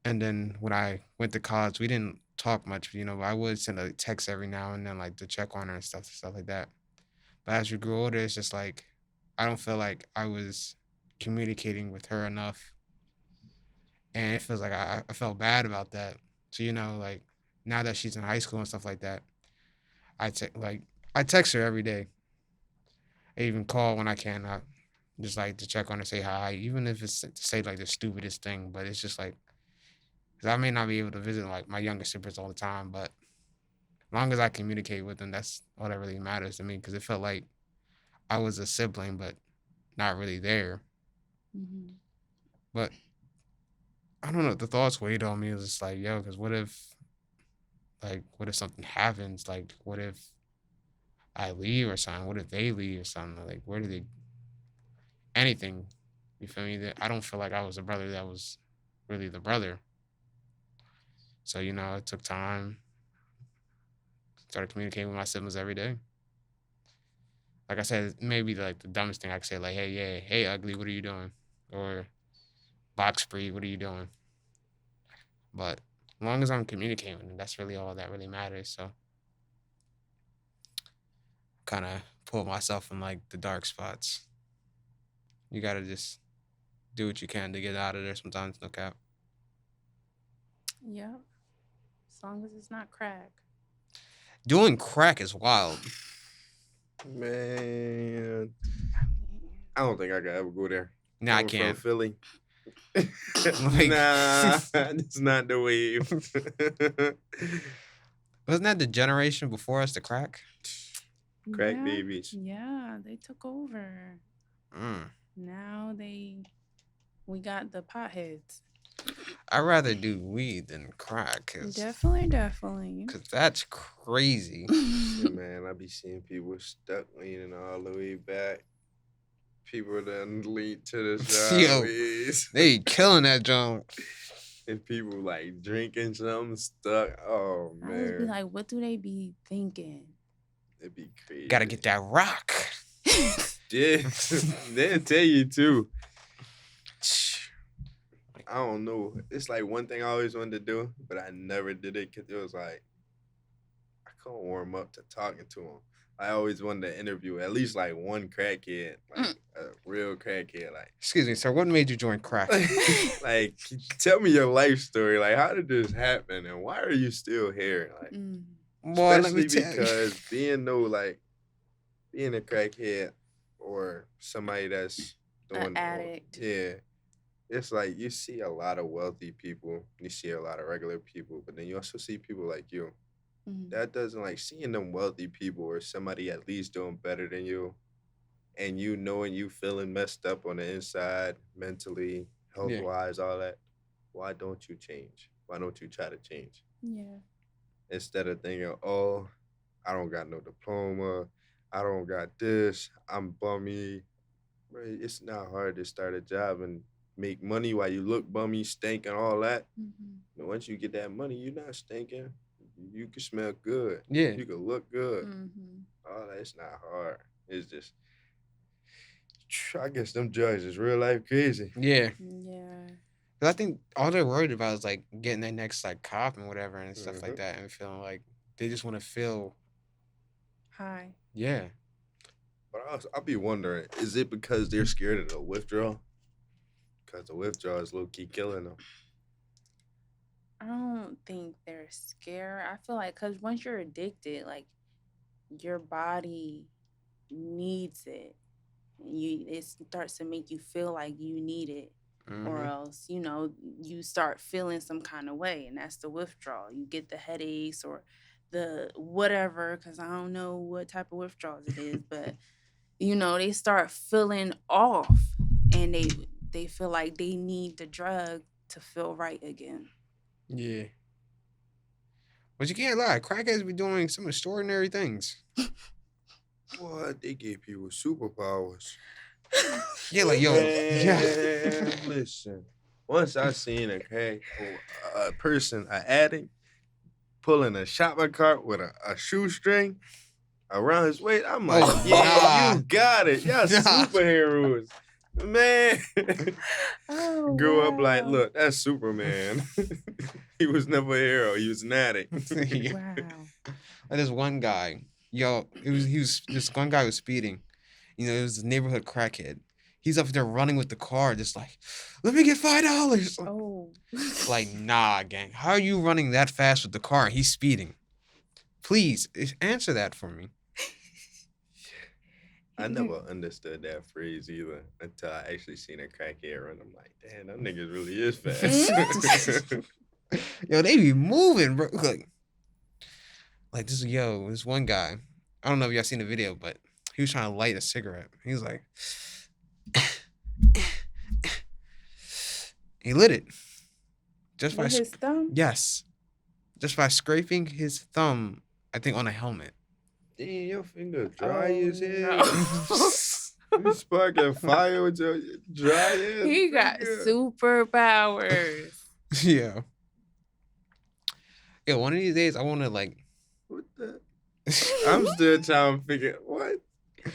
and then when I went to college, we didn't talk much. But I would send a text every now and then, like to check on her and stuff like that. But as we grew older, it's just like I don't feel like I was communicating with her enough, and it feels like I felt bad about that. So like now that she's in high school and stuff like that, I text her every day. I even call when I can, just like to check on her, say hi, even if it's to say like the stupidest thing. But it's just like, 'cause I may not be able to visit like my younger siblings all the time, but as long as I communicate with them, that's all that really matters to me. Because it felt like I was a sibling, but not really there. Mm-hmm. But I don't know. The thoughts weighed on me. It was just like, yo, because what if something happens? Like, what if I leave or something? What if they leave or something? Like, where do they? Anything. You feel me? That I don't feel like I was a brother that was really the brother. So it took time. Started communicating with my siblings every day. Like I said, maybe like the dumbest thing I could say, like, hey, yeah, hey, ugly, what are you doing? Or box breed, what are you doing? But as long as I'm communicating with them, that's really all that really matters. So kind of pull myself in like the dark spots. You gotta just do what you can to get out of there sometimes, no cap. Yeah. As long as it's not crack. Doing crack is wild. Man, I don't think I could ever go there. Nah, I Coming can't. from Philly. Like- Nah, it's not the wave. Wasn't that the generation before us, the crack? Crack Yeah. babies. Yeah, they took over. Now we got the potheads. I'd rather do weed than crack. Definitely. Cause that's crazy. Shit, man, I be seeing people stuck leaning all the way back. People that lead to the Yo, sideways. they killing that junk. And people like drinking something stuck. Oh I would be man, like, what do they be thinking? it'd be crazy. Gotta get that rock. Yeah, they'll tell you too. I don't know. It's like one thing I always wanted to do, but I never did it because it was like I couldn't warm up to talking to them. I always wanted to interview at least like one crackhead, like a real crackhead. Like, Excuse me, sir. What made you join crack? like, tell me your life story. Like, how did this happen, and why are you still here? Like, Boy, let me especially tell you. because being a crackhead or somebody that's doing An addict. Yeah, it's like you see a lot of wealthy people, you see a lot of regular people, but then you also see people like you. Mhm. That doesn't like seeing them wealthy people or somebody at least doing better than you, and you knowing you feeling messed up on the inside, mentally, health Yeah. wise, all that. Why don't you change? Why don't you try to change? Yeah. Instead of thinking, oh, I don't got no diploma, I don't got this, I'm bummy. Bro, it's not hard to start a job and make money while you look bummy, stink, and all that. Mhm. But once you get that money, you're not stinking. You can smell good. Yeah. You can look good. Mhm. All that's not hard. It's just, I guess them judges is real life crazy. Yeah. Yeah. 'Cause I think all they're worried about is like getting their next like cop and whatever and stuff like Mhm. that, and feeling like they just want to feel. Hi. Yeah. But I'll be wondering, is it because they're scared of the withdrawal? Because the withdrawal is low key killing them. I don't think they're scared. I feel like because once you're addicted, like your body needs it. It starts to make you feel like you need it, or Mhm. else you start feeling some kind of way, and that's the withdrawal. You get the headaches or the whatever, because I don't know what type of withdrawals it is, but they start feeling off, and they feel like they need the drug to feel right again. Yeah. But you can't lie, crackheads be doing some extraordinary things. What? They gave people superpowers. Yeah, like yo, yeah. Man, listen. Once I seen a person, an addict, pulling a shopping cart with a shoestring around his waist, I'm like, Oh, yeah, nah. you got it. Y'all Nah. superheroes. Man. Oh, Grew up like, wow. look, that's Superman. He was never a hero. He was an addict. Yeah. Wow. Like this one guy, this one guy was speeding. It was a neighborhood crackhead. He's up there running with the car, just like, let me get $5. Oh. Like, nah, gang. How are you running that fast with the car? He's speeding. Please answer that for me. I never understood that phrase either until I actually seen a crackhead run. I'm like, damn, that nigga really is fast. Yo, they be moving, bro. Like this one guy. I don't know if y'all seen the video, but he was trying to light a cigarette. He was like, he lit it. Just by With his thumb? yes, just by scraping his thumb, I think on a helmet. Damn, your finger dry as hell. No. You sparking fire with your dry ass. He got finger. superpowers. Yeah. Yeah, one of these days I want to like. What the? I'm still trying to figure what. He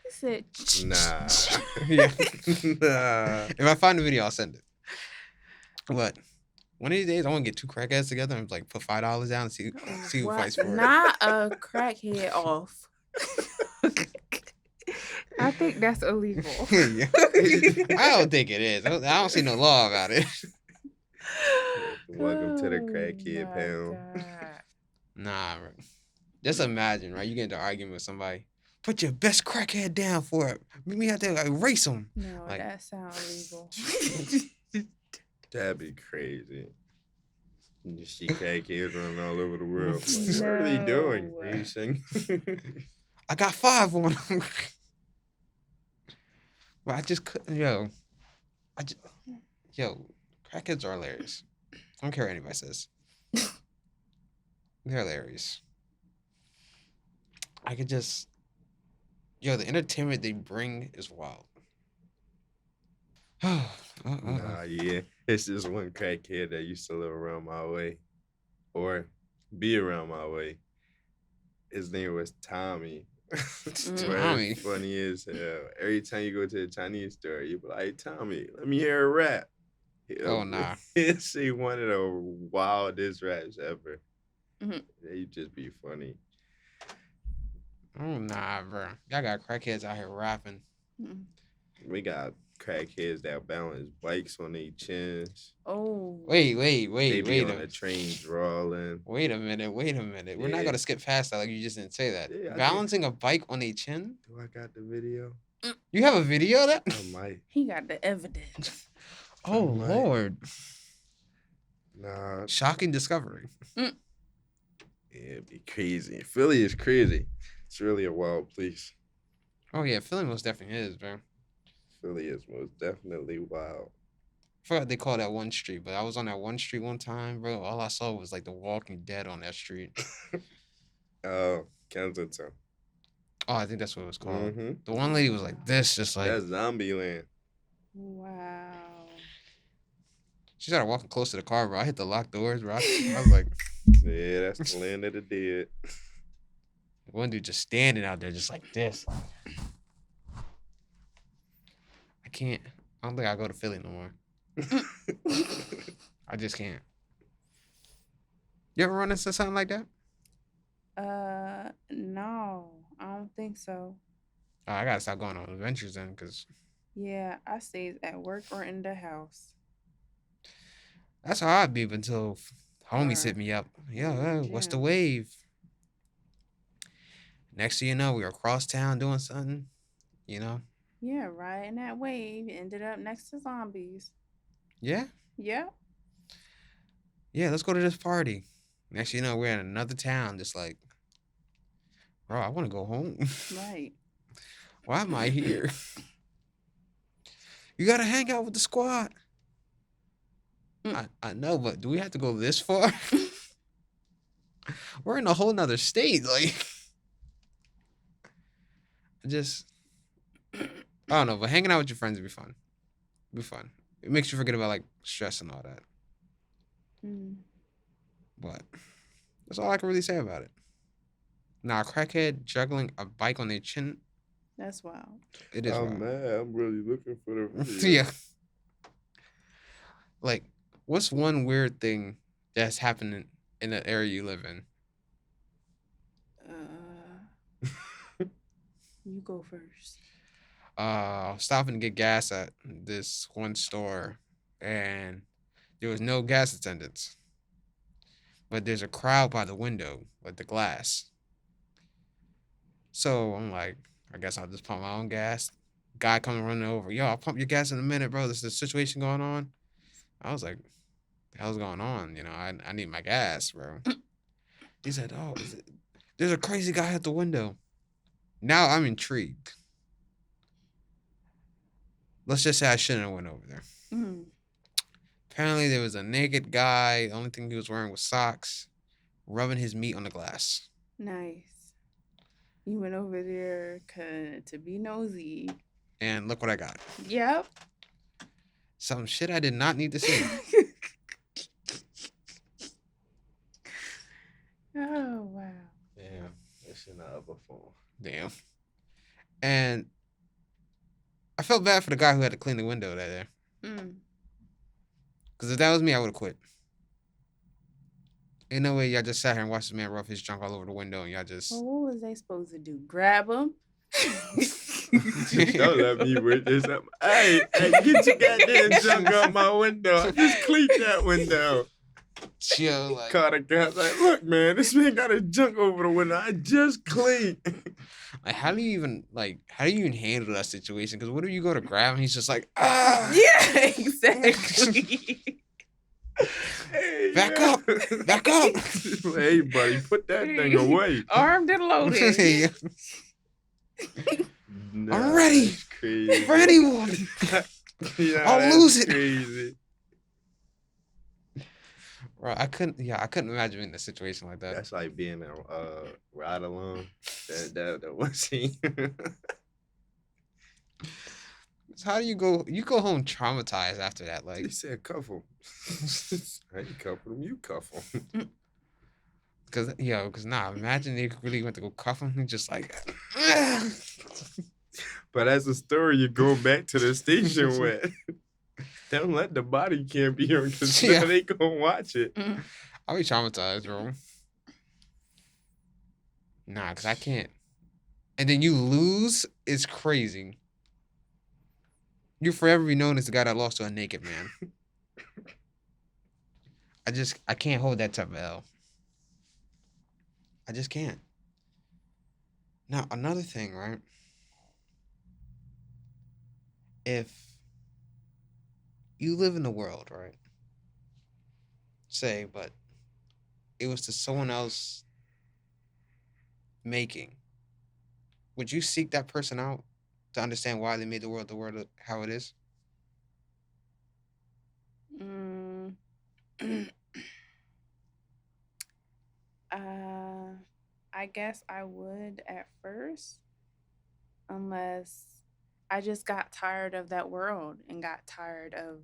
said, Nah. Yeah. Nah. If I find the video, I'll send it. But one of these days I want to get two crackheads together and like put $5 down and see who what? fights for it. Not a crackhead off. I think that's illegal. Yeah. I don't think it is. I don't see no law about it. Welcome to the Oh crackhead my pound. God. Nah, bro. Just imagine, right? You get into an argument with somebody. Put your best crackhead down for it. Make me have to like, erase him. No, Like- that sounds legal. That'd be crazy. You see crackheads running all over the world. What are they doing? No. Racing. I got 5 on him. But I just couldn't, yo, crackheads are hilarious. I don't care what anybody says. They're hilarious. I could just, the entertainment they bring is wild. Nah, yeah. It's just one crackhead that used to live around my way or be around my way. His name was Tommy. Tommy. Funny as hell. Every time you go to the Chinese store, you be like, hey, Tommy, let me hear a rap. Oh, nah. He'll say one of the wildest raps ever. Mhm. They just be funny. Oh, nah, bro. Y'all got crackheads out here rapping. Mm. We got crackheads that balance bikes on their chins. Oh. Wait They be wait on the train drawling. Wait a minute. We're not Yeah. gonna skip past that. Like you just didn't say that. Yeah, I Balancing a bike on a chin. Do I got the video? You have a video of that? I might. He got the evidence. Oh might. Lord! Nah, Shocking discovery. yeah, it'd be crazy. Philly is crazy. It's really a wild place. Oh yeah, Philly most definitely is, bro. Philly is most definitely wild. I forgot they call that one street, but I was on that one street one time, bro. All I saw was like The Walking Dead on that street. Kensington. Oh, I think that's what it was called. Mm-hmm. The one lady was like this, just like That's Zombie Land. Wow. she started walking close to the car, bro. I hit the locked doors, bro. I was like, Yeah, that's the land of the dead. one dude just standing out there, just like this. I can't. I don't think I go to Philly no more. I just can't. You ever run into something like that? No, I don't think so. Oh, I gotta stop going on adventures then, cause Yeah, I stays at work or in the house. that's how I'd be until homies Or hit me up. in the Yo, what's the gym. wave? Next thing you know, we were across town doing something. Yeah, riding that wave. Ended up next to zombies. Yeah, Yeah. let's go to this party. Next thing you know, we're in another town, just like, bro, I want to go home. Right. Why am I here? You gotta hang out with the squad. I know, but do we have to go this far? We're in a whole nother state. Like, I don't know, but hanging out with your friends would be fun. It makes you forget about like stress and all that. Mm. But that's all I can really say about it. Now, a crackhead juggling a bike on their chin, That's wild. It is I'm wild. mad. I'm really looking for the video. Yeah. Like, what's one weird thing that's happening in the area you live in? You go first. I was stopping to get gas at this one store, and there was no gas attendants, but there's a crowd by the window, like the glass. So I'm like, I guess I'll just pump my own gas. Guy coming running over, yo, I'll pump your gas in a minute, bro. There's a situation going on. I was like, the hell's going on? You know, I need my gas, bro. He said, oh, there's a crazy guy at the window. Now I'm intrigued. Let's just say I shouldn't have went over there. Mm. Apparently there was a naked guy. The only thing he was wearing was socks, rubbing his meat on the glass. Nice. You went over there to be nosy. And look what I got. Yep. Some shit I did not need to see. Oh wow. Yeah, it's in the upper phone. Damn. And I felt bad for the guy who had to clean the window that day. Mm. Because if that was me, I would have quit. Ain't no way y'all just sat here and watched this man rough his junk all over the window and y'all just... Well, what was they supposed to do? Grab him? Don't let me with this. Hey, get your goddamn junk out my window. I just cleaned that window. Chill, like... Caught a guy like, look, man, this man got his junk over the window. I just cleaned. Like, how do you even handle that situation? Because what if you go to grab him, he's just like, ah! Yeah, exactly. Hey, Back yeah. up! Back up! Hey, buddy, put that thing away. Armed and loaded. Yeah. Nah, I'm ready that's crazy. for anyone. Yeah, I'll that's lose it. Crazy. Bro, I couldn't imagine being in a situation like that. That's like being a ride along. That one scene. How do you go? You go home traumatized after that, He like, said cuff him. I ain't cuffing him, you cuff him. because imagine they really went to go cuff him and just like, But as a story, you go back to the station with. Don't let the body cam be on because Yeah. they gonna watch it. I'll be traumatized, bro. Nah, because I can't. And then you lose, it's crazy. You forever be known as the guy that lost to a naked man. I can't hold that type of L. I just can't. Now, another thing, right? If you live in the world, right? Say, but it was to someone else making, would you seek that person out to understand why they made the world how it is? Mm. I guess I would at first, unless I just got tired of that world and got tired of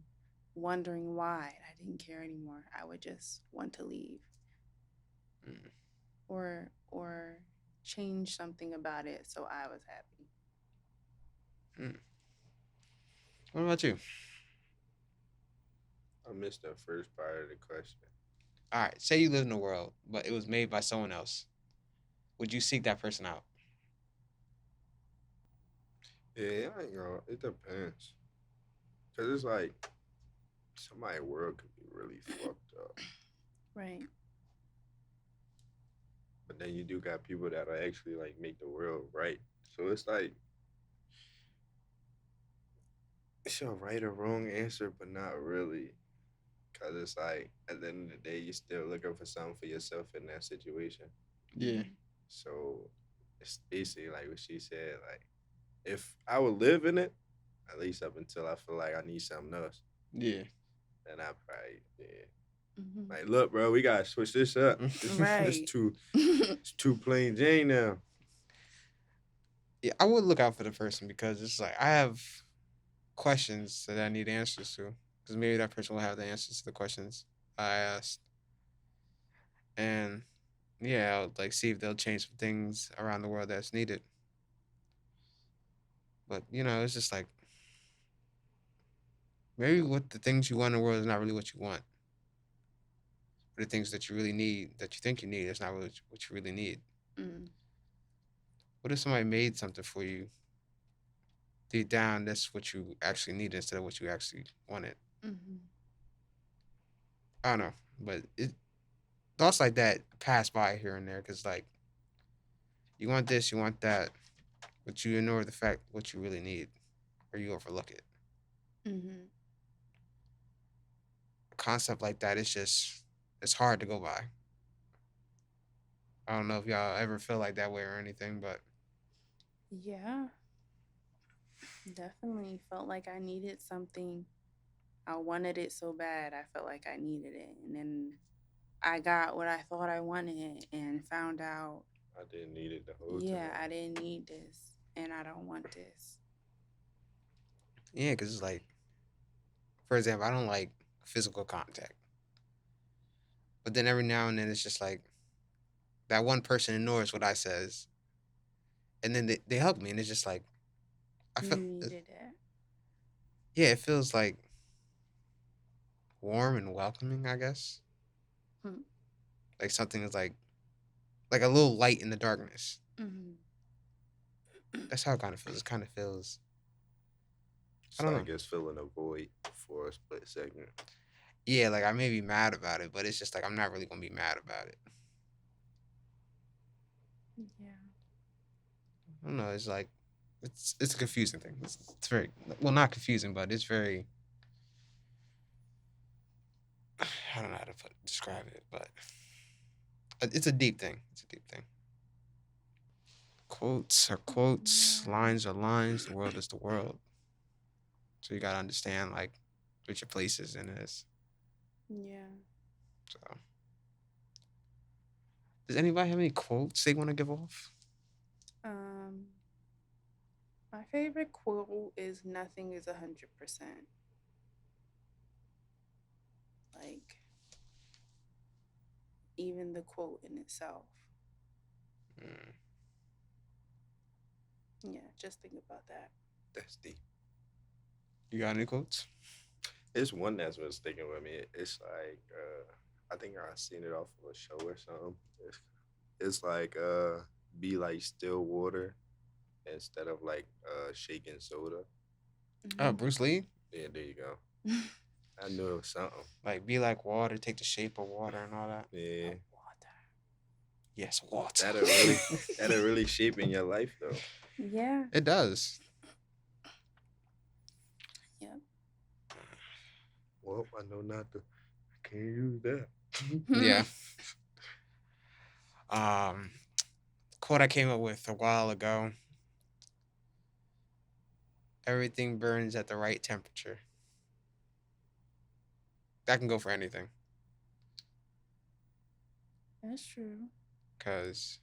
wondering why. I didn't care anymore. I would just want to leave. Mm. Or change something about it so I was happy. What about you? I missed that first part of the question. All right, say you live in the world, but it was made by someone else. Would you seek that person out? Yeah, I ain't gonna. It depends. Cause it's like somebody's world could be really fucked up, Right. but then you do got people that are actually like make the world right. So it's like it's a right or wrong answer, but not really. Cause it's like at the end of the day, you're still looking for something for yourself in that situation. Yeah. So it's basically like what she said. Like if I would live in it, at least up until I feel like I need something else, Yeah. then I probably Mhm. like look, bro, we gotta switch this up. Right. It's too plain Jane now. Yeah, I would look out for the person because it's like I have questions that I need answers to. Because maybe that person will have the answers to the questions I asked. And yeah, I'll like see if they'll change some things around the world that's needed. But it's just like maybe what the things you want in the world is not really what you want. But the things that you really need, that you think you need, is not really what you really need. Mm. What if somebody made something for you? Deep down, that's what you actually need instead of what you actually wanted. Mm-hmm. I don't know, but thoughts like that pass by here and there because like you want this, you want that, but you ignore the fact what you really need, or you overlook it. Mm-hmm. A concept like that is just it's hard to go by. I don't know if y'all ever feel like that way or anything, but Yeah, definitely felt like I needed something. I wanted it so bad. I felt like I needed it. And then I got what I thought I wanted and found out, I didn't need it the whole yeah, time. I didn't need this and I don't want this. yeah, because it's like, for example, I don't like physical contact, but then every now and then it's just like that one person ignores what I says, and then they hug me, and it's just like I You feel, needed it. yeah, it feels like warm and welcoming, I guess. Hmm. Like something is like a little light in the darkness. Mm-hmm. That's how it kind of feels. It kind of feels. It's I don't know. like it's filling a void for a split second. Yeah, like I may be mad about it, but it's just like I'm not really gonna be mad about it. Yeah. I don't know. It's like it's a confusing thing. It's very well not confusing, but it's very. I don't know how to describe it, but it's a deep thing. It's a deep thing. Quotes are quotes, Yeah. lines are lines. The world is the world. So you gotta understand like what your place is in this. Yeah. So, does anybody have any quotes they want to give off? Um, my favorite quote is nothing is 100%. Like even the quote in itself. Mm. Yeah, just think about that. That's deep. You got any quotes? It's one that's been sticking with me. It's like I think I seen it off of a show or something. It's like be like still water instead of like shaking soda. Oh, Mm-hmm. Bruce Lee. Yeah, there you go. I knew it was something. Like be like water, take the shape of water and all that. Yeah, Water. Yes, water. that'll really shape in your life though. Yeah. It does. Yep. Well, I know not to. I can't use that. Yeah. Um, quote I came up with a while ago. Everything burns at the right temperature. That can go for anything. That's true. Because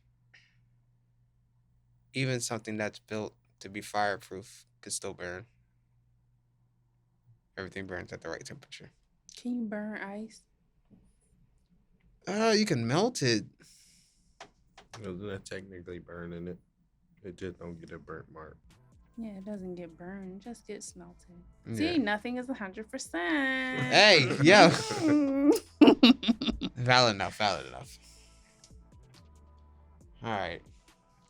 even something that's built to be fireproof could still burn. Everything burns at the right temperature. Can you burn ice? You can melt it. Isn't that technically burning it? It just don't get a burnt mark. Yeah, it doesn't get burned, it just gets melted. Yeah. See, nothing is 100%. Hey, yo. Mm. Valid enough. Valid enough. All right.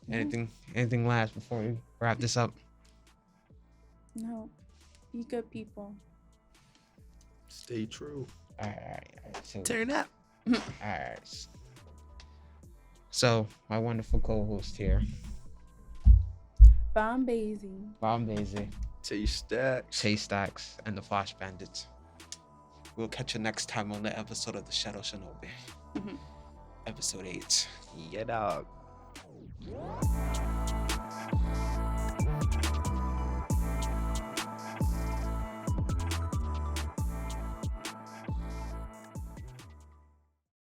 Yeah. Anything last before we wrap this up? No, be good people. Stay true. All right. So, Turn up. all right. So my wonderful co-host here, Bombazy. Bombazy, Taste stacks. Chase Stacks, and the Flash Bandits. We'll catch you next time on the episode of the Shadow Shinobi. Mhm. Episode 8. Yeah, dog.